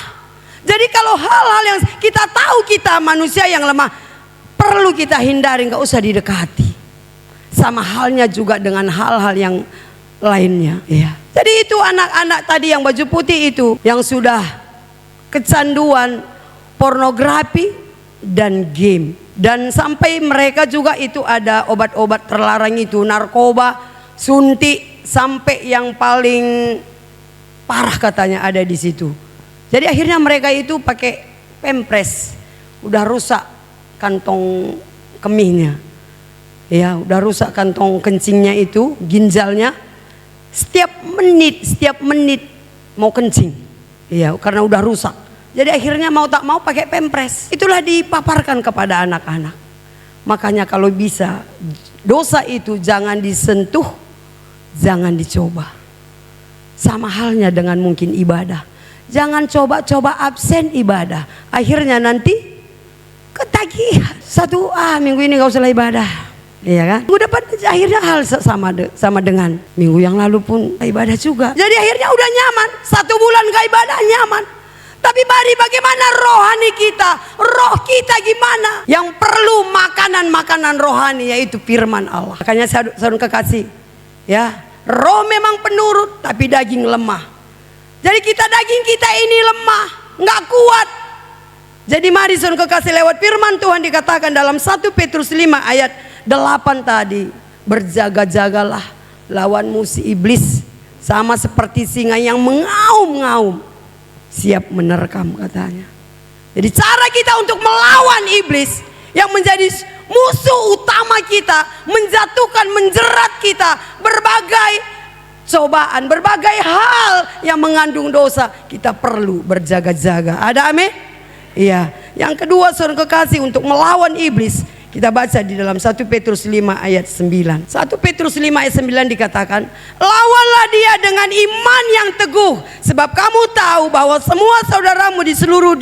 Jadi kalau hal-hal yang kita tahu kita manusia yang lemah, perlu kita hindari, nggak usah didekati. Sama halnya juga dengan hal-hal yang lainnya, ya. Jadi itu anak-anak tadi yang baju putih itu yang sudah kecanduan pornografi dan game, dan sampai mereka juga itu ada obat-obat terlarang itu, narkoba, suntik, sampai yang paling parah katanya ada di situ. Jadi akhirnya mereka itu pakai pempres, udah rusak kantong kemihnya, ya, udah rusak kantong kencingnya itu, ginjalnya. Setiap menit mau kencing, ya, karena udah rusak. Jadi akhirnya mau tak mau pakai pempres. Itulah dipaparkan kepada anak-anak. Makanya kalau bisa dosa itu jangan disentuh, jangan dicoba. Sama halnya dengan mungkin ibadah. Jangan coba-coba absen ibadah. Akhirnya nanti ketagihan. Minggu ini gak usah ibadah. Iya kan? Minggu depan akhirnya hal sama dengan minggu yang lalu pun ibadah juga. Jadi akhirnya udah nyaman. 1 bulan gak ibadah nyaman. Tapi mari bagaimana rohani kita, roh kita gimana? Yang perlu makanan rohani, yaitu firman Allah. Makanya saudara kekasih, ya, roh memang penurut tapi daging lemah. Jadi daging kita ini lemah, nggak kuat. Jadi mari saudara kekasih, lewat firman Tuhan dikatakan dalam 1 Petrus 5 ayat 8 tadi, berjaga-jagalah lawanmu si iblis, sama seperti singa yang mengaum-ngaum, siap menerkam katanya. Jadi cara kita untuk melawan iblis yang menjadi musuh utama kita, menjatuhkan, menjerat kita, berbagai cobaan, berbagai hal yang mengandung dosa, kita perlu berjaga-jaga. Ada amin? Iya. Yang kedua saudara kekasih, untuk melawan iblis, kita baca di dalam 1 Petrus 5 ayat 9. 1 Petrus 5 ayat 9 dikatakan, lawanlah dia dengan iman yang teguh, sebab kamu tahu bahwa semua saudaramu di seluruh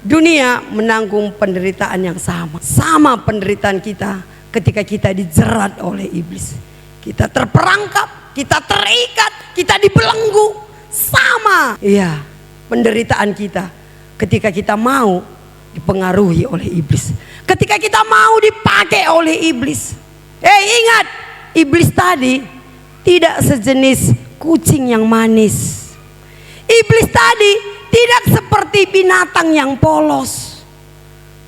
dunia menanggung penderitaan yang sama. Sama penderitaan kita ketika kita dijerat oleh iblis. Kita terperangkap, kita terikat, kita dibelenggu. Sama, iya, penderitaan kita ketika kita mau dipengaruhi oleh iblis, ketika kita mau dipakai oleh iblis. Ingat, iblis tadi tidak sejenis kucing yang manis. Iblis tadi tidak seperti binatang yang polos,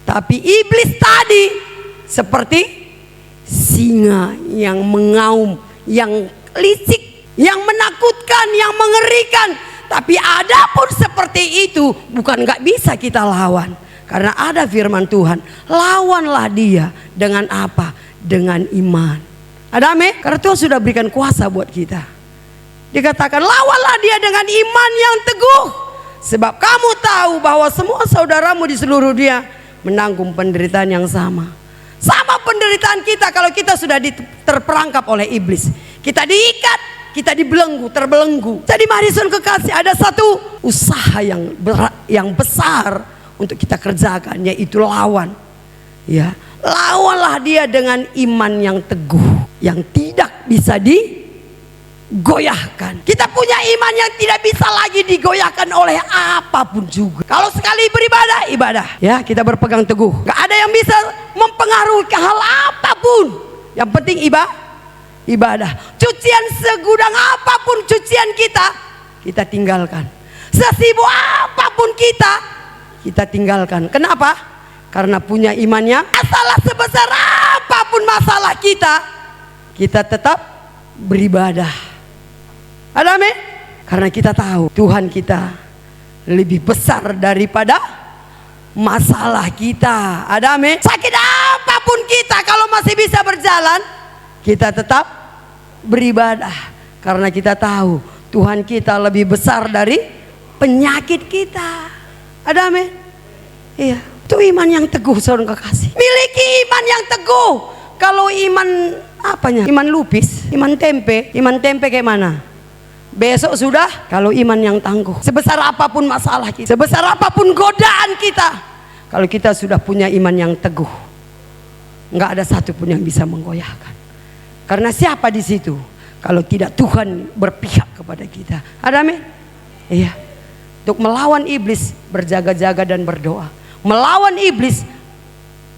tapi iblis tadi seperti singa yang mengaum, yang licik, yang menakutkan, yang mengerikan. Tapi adapun seperti itu bukan gak bisa kita lawan, karena ada firman Tuhan, lawanlah dia dengan apa? Dengan iman. Ada amin? Karena Tuhan sudah berikan kuasa buat kita. Dikatakan lawanlah dia dengan iman yang teguh, sebab kamu tahu bahwa semua saudaramu di seluruh dunia menanggung penderitaan yang sama. Sama penderitaan kita kalau kita sudah terperangkap oleh iblis. Kita diikat, kita dibelenggu, terbelenggu. Jadi mari saudara kekasih, ada satu usaha yang besar untuk kita kerjakan, yaitu lawan. Ya, lawanlah dia dengan iman yang teguh, yang tidak bisa digoyahkan. Kita punya iman yang tidak bisa lagi digoyahkan oleh apapun juga. Kalau sekali beribadah, ibadah. Ya, kita berpegang teguh. Gak ada yang bisa mempengaruhi hal apapun. Yang penting ibadah. Cucian segudang apapun cucian kita tinggalkan. Sesibuk apapun kita tinggalkan. Kenapa? Karena punya imannya. Masalah sebesar apapun masalah kita tetap beribadah. Ada amin? Karena kita tahu Tuhan kita lebih besar daripada masalah kita. Ada amin? Sakit apapun kita, kalau masih bisa berjalan, kita tetap beribadah. Karena kita tahu Tuhan kita lebih besar dari penyakit kita. Ada amin? Iya. Itu iman yang teguh saudara kekasih. Miliki iman yang teguh. Kalau iman apanya? Iman lupis, iman tempe kayak mana? Besok sudah. Kalau iman yang tangguh, sebesar apapun masalah kita, sebesar apapun godaan kita, kalau kita sudah punya iman yang teguh, nggak ada satupun yang bisa menggoyahkan. Karena siapa di situ kalau tidak Tuhan berpihak kepada kita? Ada amin? Iya. Untuk melawan iblis, berjaga-jaga dan berdoa. Melawan iblis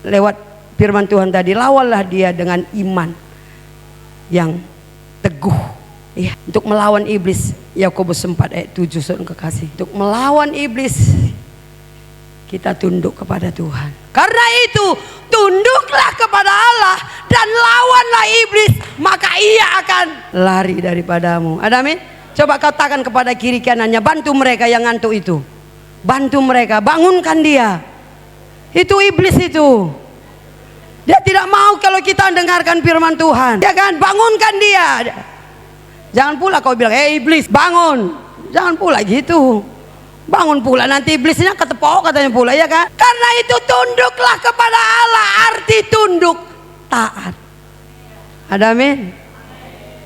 lewat firman Tuhan tadi, lawanlah dia dengan iman yang teguh. Ya, untuk melawan iblis, Yakobus 4 ayat 7, saudara kekasih. Untuk melawan iblis, kita tunduk kepada Tuhan. Karena itu, tunduklah kepada Allah dan lawanlah iblis, maka ia akan lari daripadamu. Ada amin? Coba katakan kepada kiri kanannya, bantu mereka yang ngantuk itu. Bantu mereka, bangunkan dia. Itu iblis itu. Dia tidak mau kalau kita dengarkan firman Tuhan. Ya kan? Bangunkan dia. Jangan pula kau bilang, iblis bangun. Jangan pula gitu. Bangun pula, nanti iblisnya ketepok katanya pula, ya kan? Karena itu tunduklah kepada Allah. Arti tunduk, taat. Ada amin?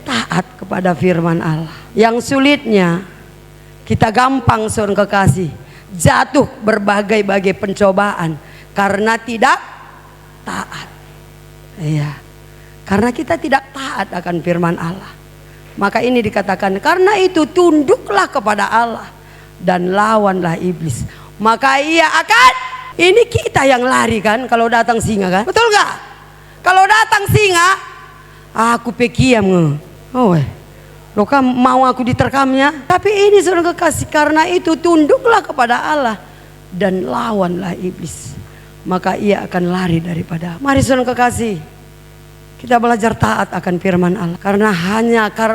Taat kepada firman Allah. Yang sulitnya, kita gampang saudara kekasih jatuh berbagai-bagai pencobaan karena tidak taat. Iya. Karena kita tidak taat akan firman Allah. Maka ini dikatakan, karena itu tunduklah kepada Allah dan lawanlah iblis, maka ia akan, ini kita yang lari kan kalau datang singa kan, betul gak? Kalau datang singa, aku pekiam lo kan mau aku diterkamnya. Tapi ini saudara kekasih, karena itu tunduklah kepada Allah dan lawanlah iblis, maka ia akan lari daripada. Mari saudara kekasih, kita belajar taat akan firman Allah.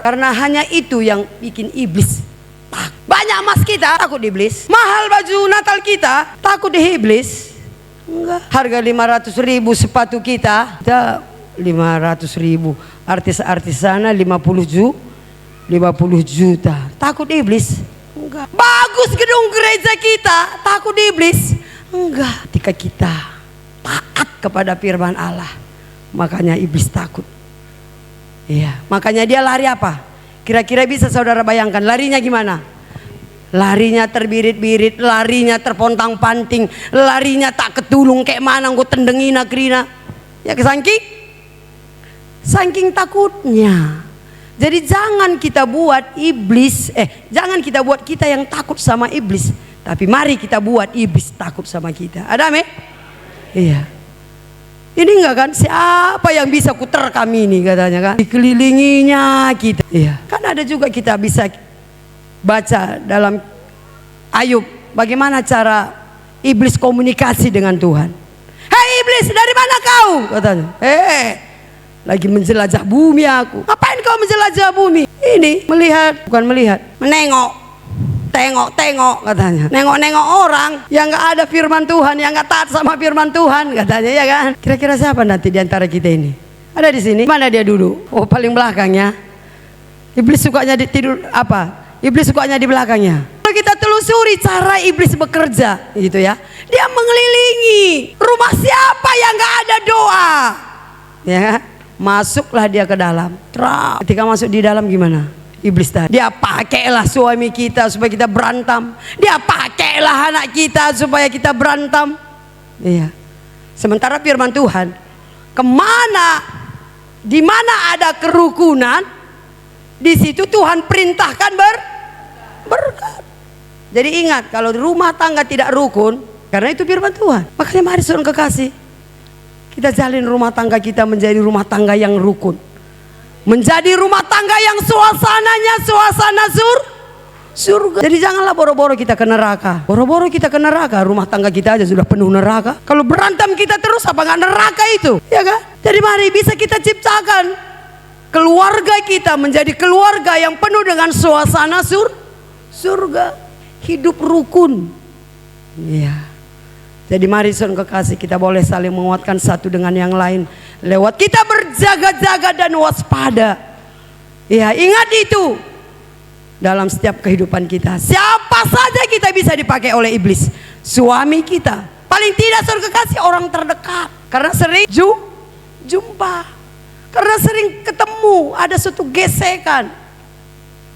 Karena hanya itu yang bikin iblis takut. Banyak emas kita takut iblis. Mahal baju Natal kita takut di iblis. Enggak. Harga 500.000 sepatu kita 500.000. Artis-artis sana 50 juta. Takut iblis? Enggak. Bagus gedung gereja kita, takut iblis? Enggak. Ketika kita taat kepada firman Allah, makanya iblis takut. Iya, makanya dia lari apa? Kira-kira bisa saudara bayangkan larinya gimana? Larinya terbirit-birit, larinya terpontang-panting, larinya tak ketulung kayak mana gue tendengina krina. Ya saking takutnya. Jadi jangan kita buat iblis, jangan kita buat kita yang takut sama iblis, tapi mari kita buat iblis takut sama kita. Ada amin? Iya. Ini enggak kan, siapa yang bisa kuterkam ini katanya kan, dikelilinginya kita. Iya. Kan ada juga kita bisa baca dalam Ayub bagaimana cara iblis komunikasi dengan Tuhan. Hei iblis, dari mana kau? Katanya. Lagi menjelajah bumi aku. Ngapain kau menjelajah bumi? Ini bukan melihat, menengok. Tengok katanya. Nengok orang yang gak ada firman Tuhan, yang gak taat sama firman Tuhan katanya, ya kan? Kira-kira siapa nanti di antara kita ini? Ada di sini? Mana dia duduk? Oh, paling belakangnya. Iblis sukanya tidur apa? Iblis sukanya di belakangnya. Kalau kita telusuri cara iblis bekerja, gitu ya. Dia mengelilingi rumah siapa yang gak ada doa. Ya, masuklah dia ke dalam. Ketika masuk di dalam gimana? Iblis tadi, dia pakailah suami kita supaya kita berantem. Dia pakailah anak kita supaya kita berantem. Iya. Sementara firman Tuhan, di mana ada kerukunan, di situ Tuhan perintahkan berkat. Jadi ingat, kalau rumah tangga tidak rukun, karena itu firman Tuhan. Makanya mari saudara kekasih, kita jalin rumah tangga kita menjadi rumah tangga yang rukun. Menjadi rumah tangga yang suasananya suasana surga. Jadi janganlah boro-boro kita ke neraka. Boro-boro kita ke neraka, rumah tangga kita aja sudah penuh neraka. Kalau berantem kita terus, apa nggak neraka itu? Ya kan? Jadi mari bisa kita ciptakan keluarga kita menjadi keluarga yang penuh dengan suasana surga. Hidup rukun. Iya. Jadi mari saudara kekasih, kita boleh saling menguatkan satu dengan yang lain lewat kita berjaga-jaga dan waspada. Ya, ingat itu dalam setiap kehidupan kita. Siapa saja kita bisa dipakai oleh iblis. Suami kita, paling tidak saudara kekasih, orang terdekat, karena sering jumpa, karena sering ketemu, ada suatu gesekan.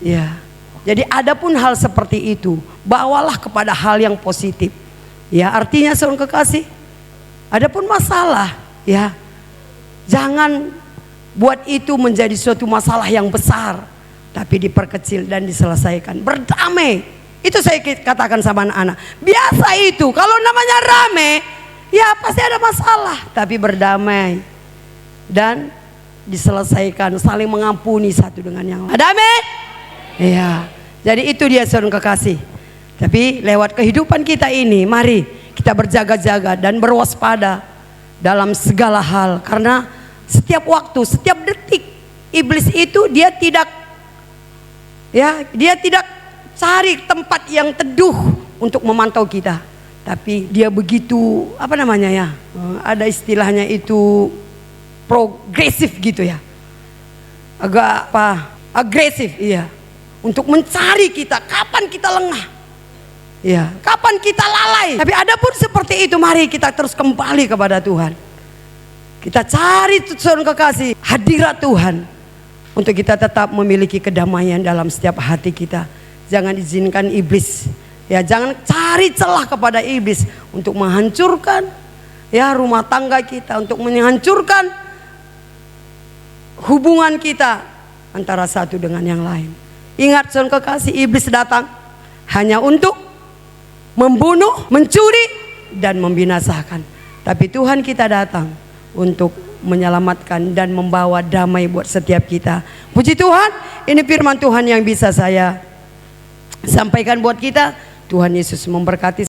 Ya, jadi adapun hal seperti itu, bawalah kepada hal yang positif. Ya, artinya saudara kekasih, adapun masalah, ya, jangan buat itu menjadi suatu masalah yang besar, tapi diperkecil dan diselesaikan. Berdamai. Itu saya katakan sama anak-anak. Biasa itu, kalau namanya rame, Ya pasti ada masalah, tapi berdamai dan diselesaikan, saling mengampuni satu dengan yang lain. Ada amin? Iya. Jadi itu dia saudara kekasih. Tapi lewat kehidupan kita ini, mari kita berjaga-jaga dan berwaspada dalam segala hal, karena setiap waktu, setiap detik iblis itu dia tidak cari tempat yang teduh untuk memantau kita. Tapi dia begitu, ada istilahnya itu progresif gitu ya. Agak agresif, iya. Untuk mencari kita, kapan kita lengah. Ya, kapan kita lalai. Tapi adapun seperti itu, mari kita terus kembali kepada Tuhan. Kita cari saudara kekasih hadirat Tuhan untuk kita tetap memiliki kedamaian dalam setiap hati kita. Jangan izinkan iblis, ya jangan cari celah kepada iblis untuk menghancurkan ya rumah tangga kita, untuk menghancurkan hubungan kita antara satu dengan yang lain. Ingat saudara kekasih, iblis datang hanya untuk membunuh, mencuri, dan membinasakan. Tapi Tuhan kita datang untuk menyelamatkan dan membawa damai buat setiap kita. Puji Tuhan, ini firman Tuhan yang bisa saya sampaikan buat kita. Tuhan Yesus memberkati.